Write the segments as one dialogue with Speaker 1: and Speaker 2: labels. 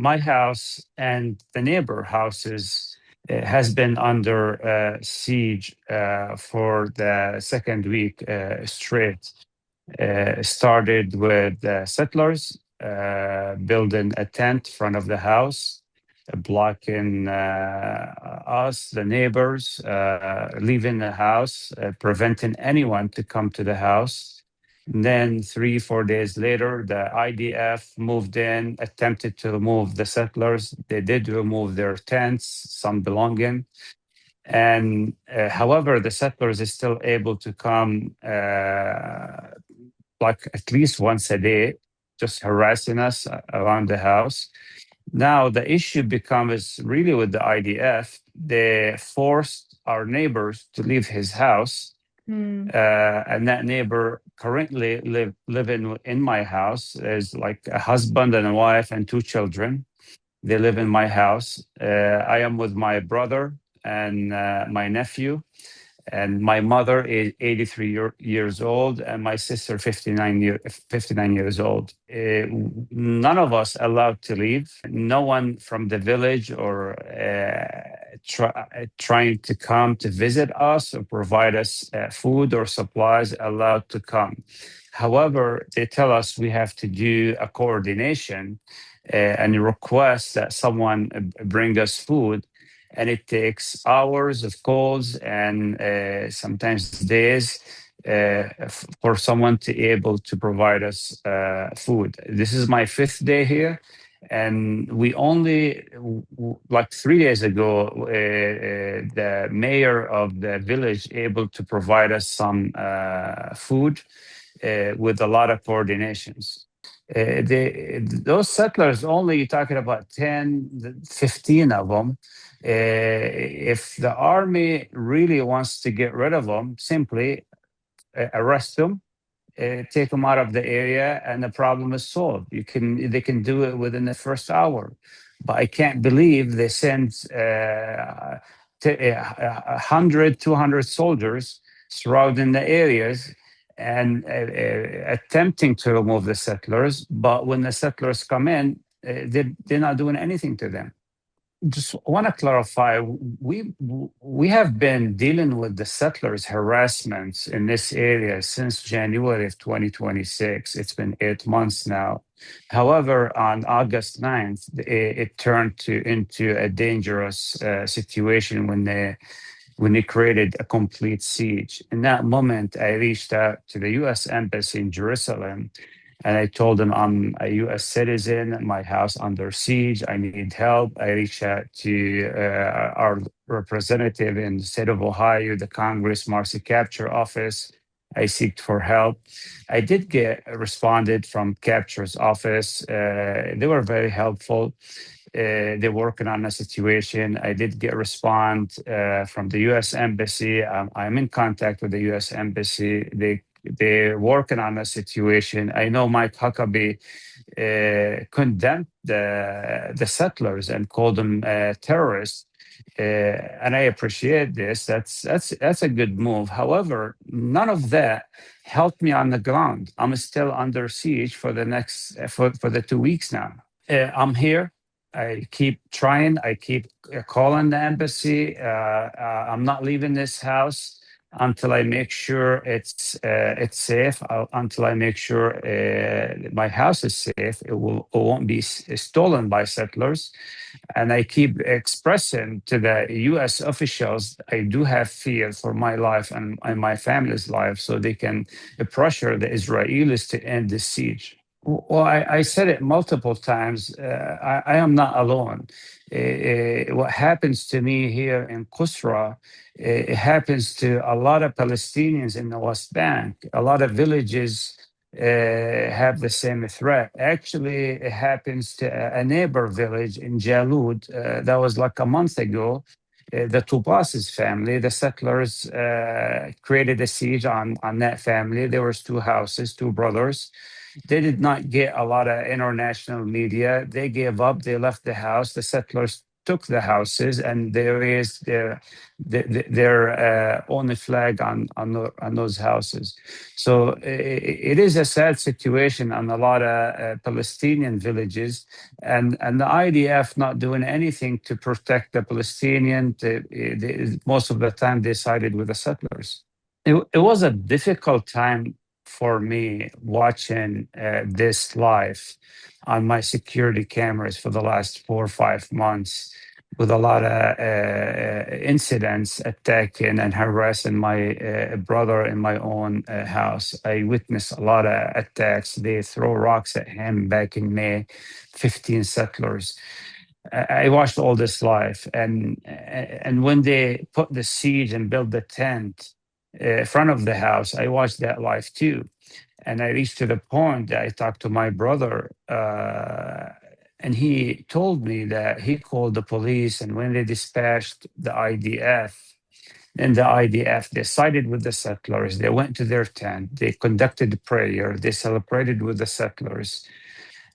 Speaker 1: my house and the neighbor houses has been under siege for the second week straight. Started with settlers building a tent in front of the house, blocking us, the neighbors, leaving the house, preventing anyone to come to the house. And then 3, 4 days later, the IDF moved in, attempted to remove the settlers. They did remove their tents, some belonging. And however, the settlers is still able to come like at least once a day, just harassing us around the house. Now the issue becomes really with the IDF. They forced our neighbors to leave his house, and that neighbor currently living in my house is like a husband and a wife and 2 children. They live in my house. I am with my brother and my nephew, and my mother is 83 years old, and my sister 59 years old. None of us allowed to leave. No one from the village or trying to come to visit us or provide us food or supplies allowed to come. However, they tell us we have to do a coordination and request that someone bring us food. And it takes hours of calls and sometimes days for someone to be able to provide us food. This is my 5th day here, and we only like 3 days ago, the mayor of the village able to provide us some food with a lot of coordinations. Those settlers, only talking about 10, 15 of them. If the army really wants to get rid of them, simply arrest them, take them out of the area, and the problem is solved. They can do it within the first hour. But I can't believe they send 100, 200 soldiers surrounding the areas and attempting to remove the settlers. But when the settlers come in, they're not doing anything to them. Just want to clarify, we have been dealing with the settlers' harassments in this area since January of 2026. It's been 8 months now. However, on August 9th, it turned into a dangerous situation when they created a complete siege. In that moment, I reached out to the U.S. Embassy in Jerusalem, and I told them I'm a U.S. citizen, my house under siege, I need help. I reached out to our representative in the state of Ohio, the Congress Marcy Capture office. I seeked for help. I did get responded from Capture's office. They were very helpful. They're working on a situation. I did get a response from the U.S. Embassy. I'm in contact with the U.S. Embassy. They're working on a situation. I know Mike Huckabee condemned the settlers and called them terrorists, and I appreciate this. That's a good move. However, none of that helped me on the ground. I'm still under siege for the next for the 2 weeks now. I'm here. I keep trying. I keep calling the embassy. I'm not leaving this house until I make sure it's safe. Until I make sure my house is safe. It won't be stolen by settlers. And I keep expressing to the U.S. officials I do have fear for my life and my family's life, so they can pressure the Israelis to end the siege. Well, I said it multiple times. I am not alone. What happens to me here in Qusra, it happens to a lot of Palestinians in the West Bank. A lot of villages have the same threat. Actually, it happens to a neighbor village in Jalud. That was like a month ago. The Tubas's family, the settlers created a siege on that family. There was 2 houses, 2 brothers. They did not get a lot of international media. They gave up. They left the house. The settlers took the houses and they raised their own flag on those houses. So it is a sad situation on a lot of Palestinian villages, and the IDF not doing anything to protect the Palestinian. Most of the time, they sided with the settlers. It was a difficult time for me watching this live on my security cameras for the last 4 or 5 months, with a lot of incidents attacking and harassing my brother in my own house. I witnessed a lot of attacks. They throw rocks at him back in May, 15 settlers. I watched all this live, and when they put the siege and built the tent in front of the house, I watched that live too. And I reached to the point that I talked to my brother, and he told me that he called the police, and when they dispatched the IDF, and the IDF, they sided with the settlers. They went to their tent. They conducted prayer. They celebrated with the settlers,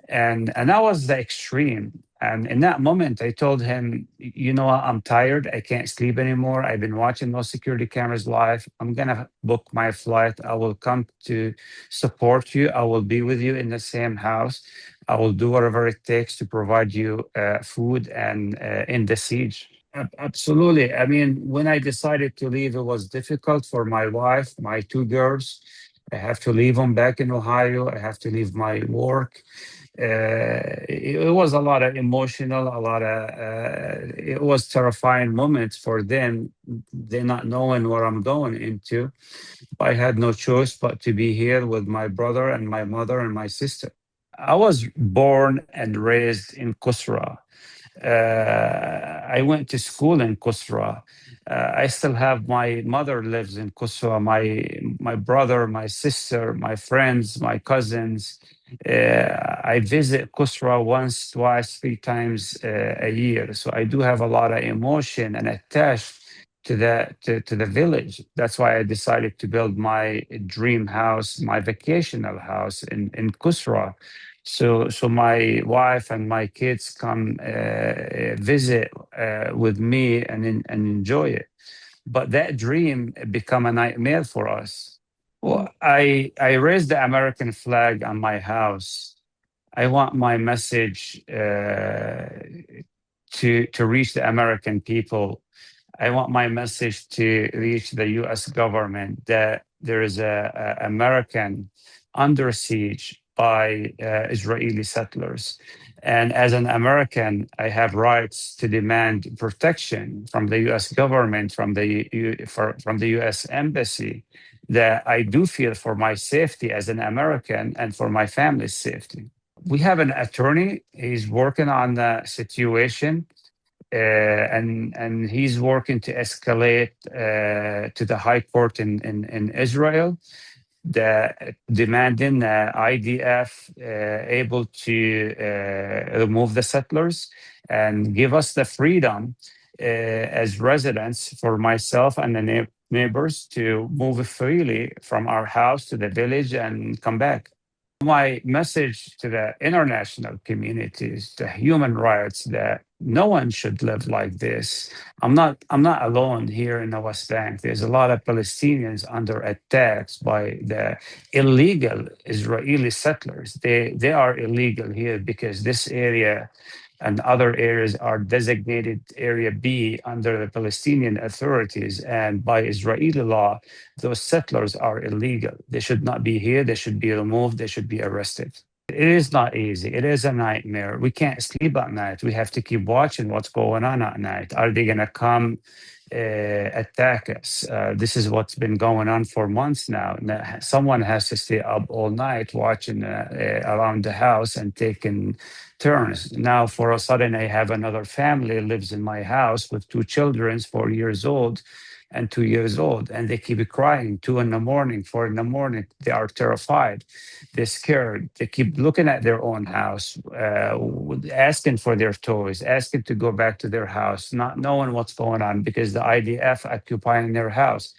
Speaker 1: and that was the extreme. And in that moment, I told him, you know what, I'm tired. I can't sleep anymore. I've been watching those security cameras live. I'm gonna book my flight. I will come to support you. I will be with you in the same house. I will do whatever it takes to provide you food and in the siege. Absolutely. I mean, when I decided to leave, it was difficult for my wife, my two girls. I have to leave them back in Ohio. I have to leave my work. It was a lot of emotional, a lot of, it was terrifying moments for them. They not knowing what I'm going into. I had no choice but to be here with my brother and my mother and my sister. I was born and raised in Qusra. I went to school in Qusra. I still have my mother lives in Qusra. My brother, my sister, my friends, my cousins. I visit Qusra once, twice, 3 times a year. So I do have a lot of emotion and attached to the village. That's why I decided to build my dream house, my vacational house in Qusra. So my wife and my kids come visit with me and enjoy it. But that dream become a nightmare for us. Well, I raised the American flag on my house. I want my message to reach the American people. I want my message to reach the U.S. government that there is a American under siege by Israeli settlers. And as an American, I have rights to demand protection from the U.S. government, from the U.S. embassy, that I do feel for my safety as an American and for my family's safety. We have an attorney. He's working on the situation, and he's working to escalate to the High Court in Israel, demanding IDF able to remove the settlers and give us the freedom as residents, for myself and the neighbors, to move freely from our house to the village and come back. My message to the international communities, the human rights, that no one should live like this. I'm not alone here in the West Bank. There's a lot of Palestinians under attacks by the illegal Israeli settlers. They are illegal here because this area and other areas are designated Area B under the Palestinian authorities. And by Israeli law, those settlers are illegal. They should not be here. They should be removed. They should be arrested. It is not easy. It is a nightmare. We can't sleep at night. We have to keep watching what's going on at night. Are they going to come attack us? This is what's been going on for months now. Someone has to stay up all night watching around the house and taking turns. Now, for a sudden, I have another family lives in my house with two children, 4 years old and 2 years old, and they keep crying 2 in the morning, 4 in the morning. They are terrified. They're scared. They keep looking at their own house, asking for their toys, asking to go back to their house, not knowing what's going on because the IDF occupying their house.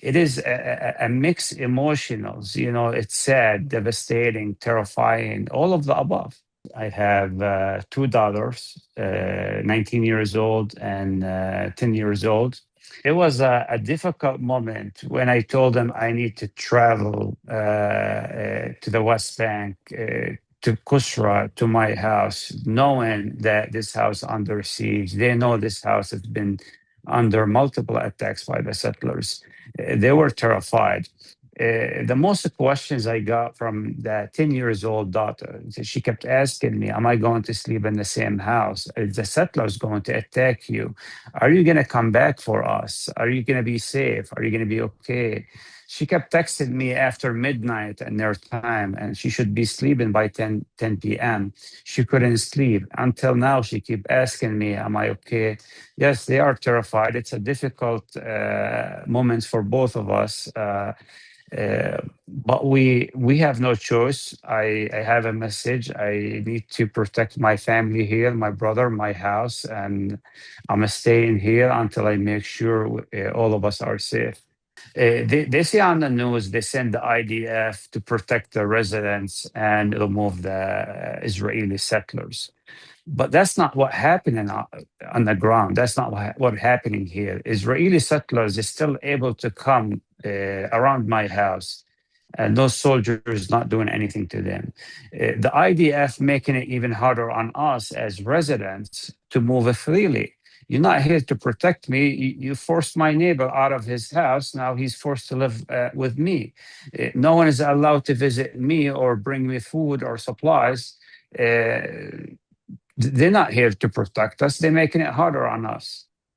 Speaker 1: It is a mixed emotionals. It's sad, devastating, terrifying, all of the above. I have two daughters, 19 years old and 10 years old. It was a difficult moment when I told them I need to travel to the West Bank, to Qusra, to my house, knowing that this house under siege. They know this house has been under multiple attacks by the settlers. They were terrified. The most questions I got from the 10 years old daughter, she kept asking me, am I going to sleep in the same house? Is the settlers going to attack you? Are you going to come back for us? Are you going to be safe? Are you going to be okay? She kept texting me after midnight and their time, and she should be sleeping by 10 p.m. She couldn't sleep. Until now, she keep asking me, am I okay? Yes, they are terrified. It's a difficult moment for both of us. But we have no choice. I have a message. I need to protect my family here, my brother, my house, and I'm staying here until I make sure all of us are safe. They say on the news they send the IDF to protect the residents and remove the Israeli settlers. But that's not what happening on the ground. That's not what happening here. Israeli settlers is still able to come around my house, and those soldiers not doing anything to them. The IDF making it even harder on us as residents to move freely. You're not here to protect me. You forced my neighbor out of his house. Now he's forced to live with me. No one is allowed to visit me or bring me food or supplies. They're not here to protect us. They're making it harder on us.